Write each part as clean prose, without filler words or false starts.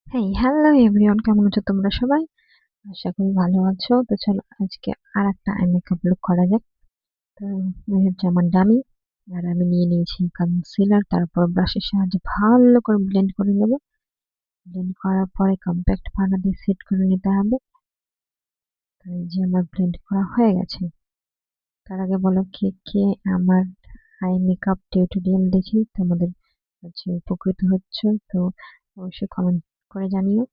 Hello everyone, কেমন আছো তোমরা সবাই? আশা করি ভালো আছো। তো চলো আজকে আর একটা আই মেকআপ লুক করা যাক। তো এই হচ্ছে আমার ডামি, আর আমি নিয়ে নিয়েছি কনসিলার। তারপর ব্রাশের সাহায্যে ভালো করে ব্লেন্ড করে নেব। ব্লেন্ড করার পরে কম্প্যাক্ট পাউডার দিয়ে সেট করে নিতে হবে। তো এই যে আমার ব্লেন্ড করা হয়ে গেছে। তার আগে বলো কে কে আমার আই মেকআপ টিউটোরিয়াল দেখি তোমাদের উপকৃত হচ্ছে। তো অবশ্যই কমেন্ট করে জানিও।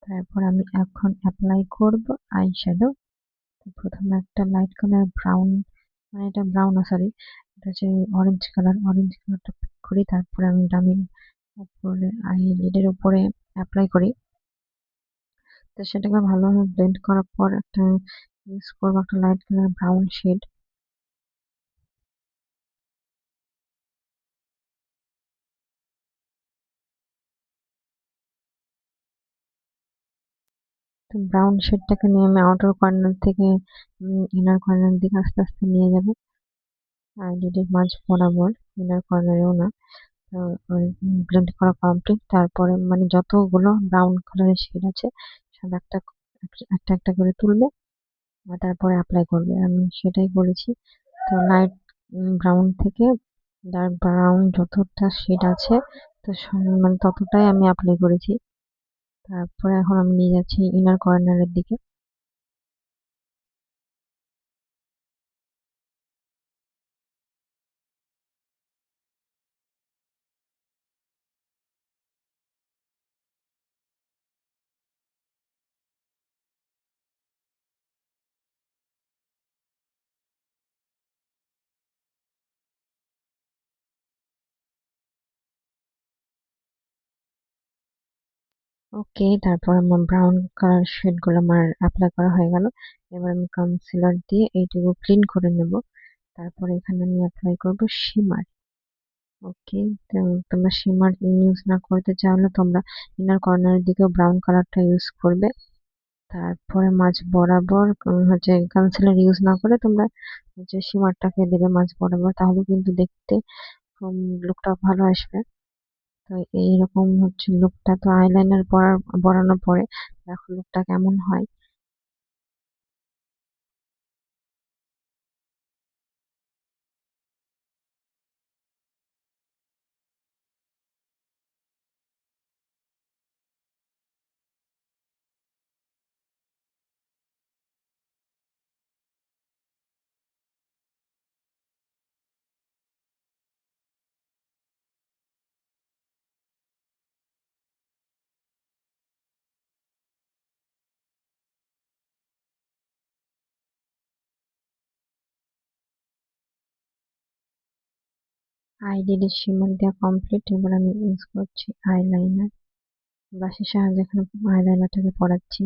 তারপর আমি এখন অ্যাপ্লাই করব আই শ্যাডো। প্রথমে একটা লাইট কালার ব্রাউন, মানে এটা ব্রাউন না, সরি, এটা হচ্ছে অরেঞ্জ কালারটা পিক করি। তারপরে আমি ডামির উপরে আইলিডের উপরে অ্যাপ্লাই করি। তো সেটাকে ভালোভাবে ব্লেন্ড করার পর একটা ইউজ করবো একটা লাইট কালার ব্রাউন শেড। তো ব্রাউন শেডটাকে নিয়ে আমি আউটার কর্নার থেকে ইনার কর্নার দিকে আস্তে আস্তে নিয়ে যাবো, আইলিডের মাঝ বরাবর, ইনার কর্নারেও না। তো ব্লেন্ড করা কমপ্লিট। তারপরে মানে যতগুলো ব্রাউন কালারের শেড আছে সব একটা একটা একটা করে তুলবে আর তারপরে অ্যাপ্লাই করবে। আমি সেটাই করেছি। তো লাইট ব্রাউন থেকে ডার্ক ব্রাউন যতটা শেড আছে, তো মানে ততটাই আমি অ্যাপ্লাই করেছি। তারপরে এখন আমি নিয়ে যাচ্ছি ইনার কর্নারের দিকে। ওকে, তারপর আমার ব্রাউন কালার শেড গুলো আমার অ্যাপ্লাই করা হয়ে গেল। এবার আমি কনসিলার দিয়ে এইটুকু ক্লিন করে নেব। তারপরে এখানে আমি অ্যাপ্লাই করব শিমার। ওকে, তো তোমরা শিমার ইউজ না করতে চাইলে তোমরা ইনার কর্নারের দিকেও ব্রাউন কালারটা ইউজ করবে। তারপরে মাঝ বরাবর কনসিলার ইউজ না করে তোমরা শিমারটাকে দেবে মাঝ বরাবর, তাহলে কিন্তু দেখতে লুকটা ভালো আসবে। তো এইরকম লুকটা। তো আইলাইনার বরানোর পরে দেখো লুকটা কেমন হয়। আইলিডের শিমার দেওয়া কমপ্লিট। এবার আমি ইউজ করছি আইলাইনার। ব্রাশের সাহায্যে এখানে আইলাইনারটাকে পড়াচ্ছি।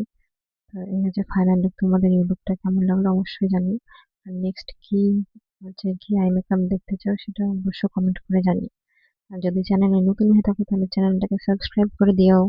তো এই হচ্ছে ফাইনাল লুক। তোমাদের এই লুকটা কেমন লাগলো অবশ্যই জানিও। আর নেক্সট কি আই মেকআপ দেখতে চাও সেটা অবশ্যই কমেন্ট করে জানিও। আর যদি চ্যানেলে নতুন হয়ে থাকো তাহলে চ্যানেলটাকে সাবস্ক্রাইব করে দিও।